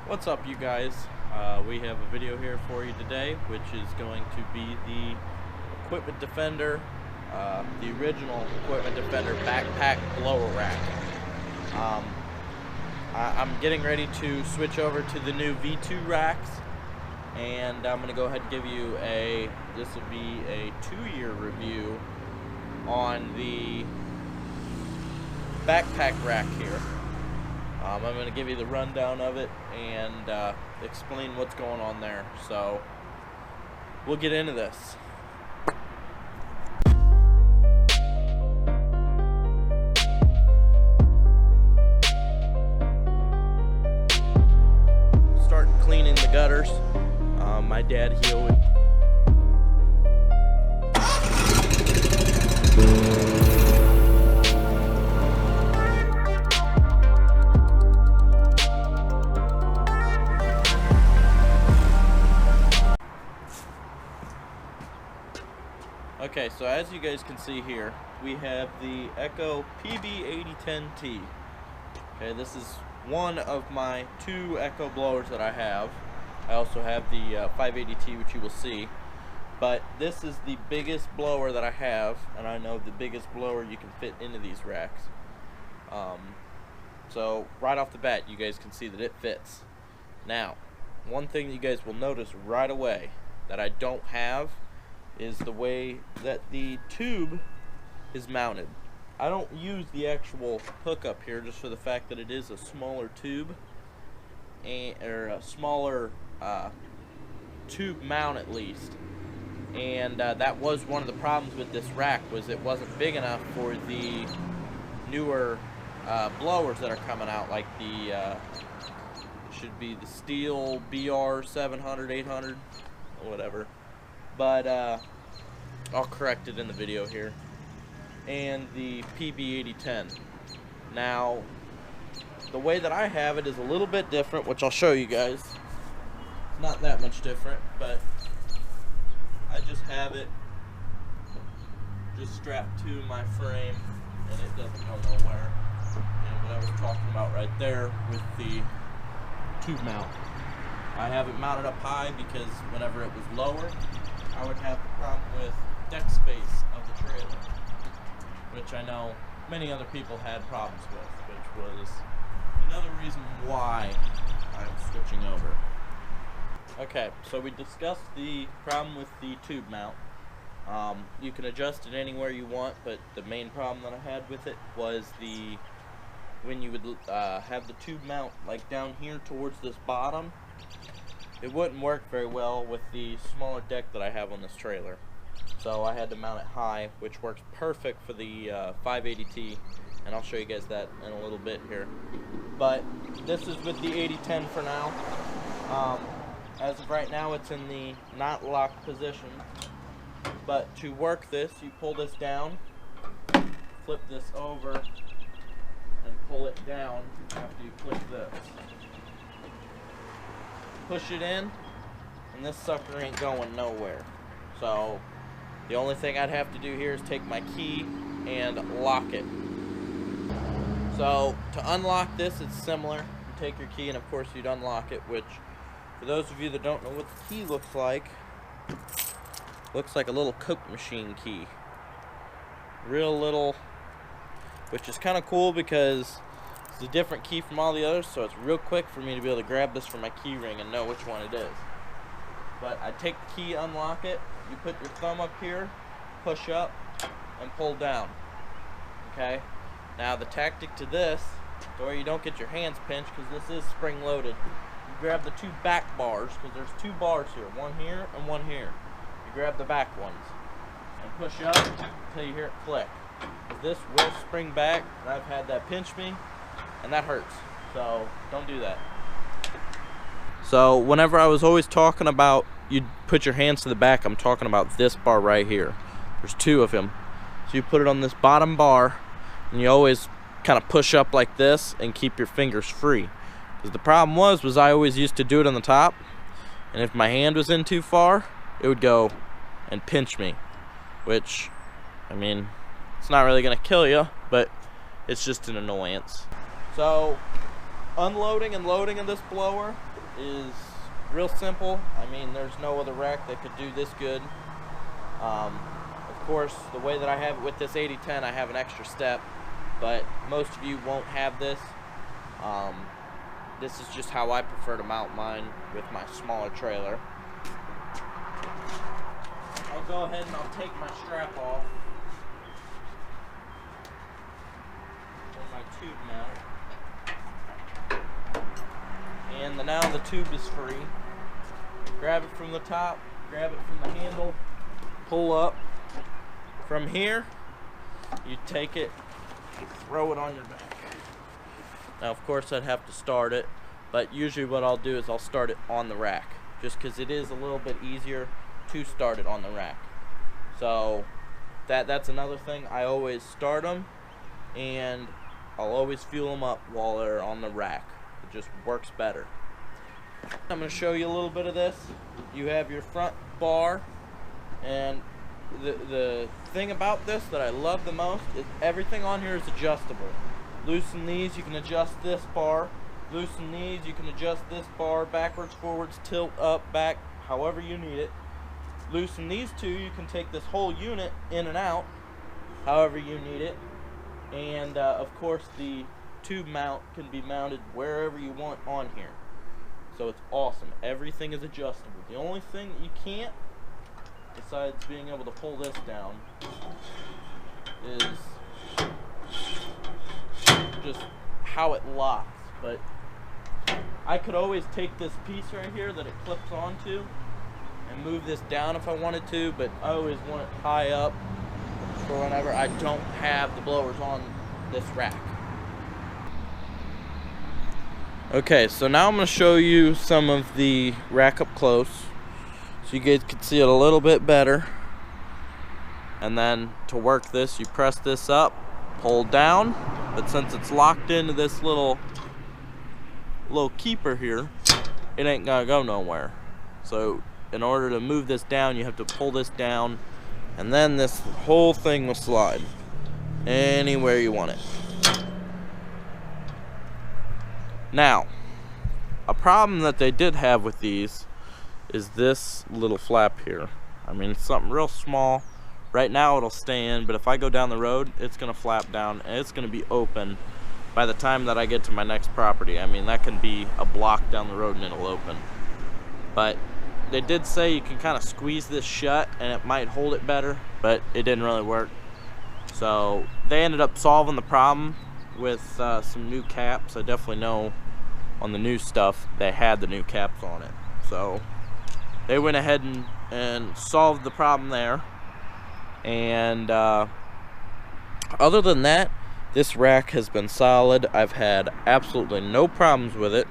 What's up, you guys? We have a video here for you today, which is going to be the Equipment Defender, the original Equipment Defender backpack blower rack. I'm getting ready to switch over to the new V2 racks, and I'm going to go ahead and give you this will be a 2-year review on the backpack rack here. I'm going to give you the rundown of it and explain what's going on there. So we'll get into this. Starting cleaning the gutters. My dad, he always Okay, so as you guys can see here, we have the Echo PB8010T. Okay, this is one of my 2 Echo blowers that I have. I also have the 580T, which you will see. But this is the biggest blower that I have, and I know the biggest blower you can fit into these racks. So right off the bat, you guys can see that it fits. Now, one thing you guys will notice right away that I don't have is the way that the tube is mounted. I don't use the actual hookup here just for the fact that it is a smaller tube, or a smaller tube mount at least. And that was one of the problems with this rack, was it wasn't big enough for the newer blowers that are coming out, like the should be the Steel BR 700, 800, or whatever. But I'll correct it in the video here. And the PB8010. Now, the way that I have it is a little bit different, which I'll show you guys. It's not that much different, but I just have it just strapped to my frame, and it doesn't go nowhere. And what I was talking about right there with the tube mount, I have it mounted up high because whenever it was lower, I would have the problem with deck space of the trailer, which I know many other people had problems with, which was another reason why I'm switching over. Okay, so we discussed the problem with the tube mount. You can adjust it anywhere you want, but the main problem that I had with it was when you would have the tube mount like down here towards this bottom, it wouldn't work very well with the smaller deck that I have on this trailer. So I had to mount it high, which works perfect for the 580T, and I'll show you guys that in a little bit here. But this is with the 8010 for now. As of right now, it's in the not locked position. But to work this, you pull this down, flip this over, and pull it down after you click this. Push it in, and this sucker ain't going nowhere. So the only thing I'd have to do here is take my key and lock it. So to unlock this, it's similar. You take your key and of course you'd unlock it, which for those of you that don't know what the key looks like a little Coke machine key. Real little, which is kind of cool because it's a different key from all the others, so it's real quick for me to be able to grab this from my key ring and know which one it is. But I take the key, unlock it, you put your thumb up here, push up, and pull down. Okay? Now the tactic to this, to where you don't get your hands pinched, because this is spring loaded, you grab the 2 back bars, because there's 2 bars here, one here and one here. You grab the back ones and push up until you hear it click. This will spring back, and I've had that pinch me, and that hurts, so don't do that. So whenever I was always talking about you'd put your hands to the back, I'm talking about this bar right here. There's 2 of them. So you put it on this bottom bar, and you always kind of push up like this and keep your fingers free. Because the problem was I always used to do it on the top, and if my hand was in too far, it would go and pinch me, which, I mean, it's not really gonna kill you, but it's just an annoyance. So unloading and loading of this blower is real simple. I mean, there's no other rack that could do this good. Of course, the way that I have it with this 8010, I have an extra step, but most of you won't have this. This is just how I prefer to mount mine with my smaller trailer. I'll go ahead and I'll take my strap off and my tube mount. And now the tube is free. Grab it from the top, grab it from the handle, pull up. From here, you take it, you throw it on your back. Now, of course, I'd have to start it, but usually what I'll do is I'll start it on the rack, just because it is a little bit easier to start it on the rack. So that's another thing. I always start them, and I'll always fuel them up while they're on the rack. It just works better. I'm going to show you a little bit of this. You have your front bar, and the thing about this that I love the most is everything on here is adjustable. Loosen these, you can adjust this bar. Loosen these, you can adjust this bar backwards, forwards, tilt, up, back, however you need it. Loosen these two, you can take this whole unit in and out however you need it. And of course the tube mount can be mounted wherever you want on here. So it's awesome. Everything is adjustable. The only thing that you can't, besides being able to pull this down, is just how it locks. But I could always take this piece right here that it clips onto and move this down if I wanted to, but I always want it high up for whenever I don't have the blowers on this rack. Okay, so now I'm going to show you some of the rack up close so you guys can see it a little bit better. And then to work this, you press this up, pull down, but since it's locked into this little keeper here, it ain't gonna go nowhere. So in order to move this down, you have to pull this down, and then this whole thing will slide anywhere you want it. Now, a problem that they did have with these is this little flap here. I mean, it's something real small. Right now it'll stay in, but if I go down the road, it's gonna flap down and it's gonna be open by the time that I get to my next property. I mean, that can be a block down the road and it'll open. But they did say you can kind of squeeze this shut and it might hold it better, but it didn't really work. So they ended up solving the problem with some new caps. I definitely know on the new stuff they had the new caps on it. So they went ahead and solved the problem there. And other than that, this rack has been solid. I've had absolutely no problems with it.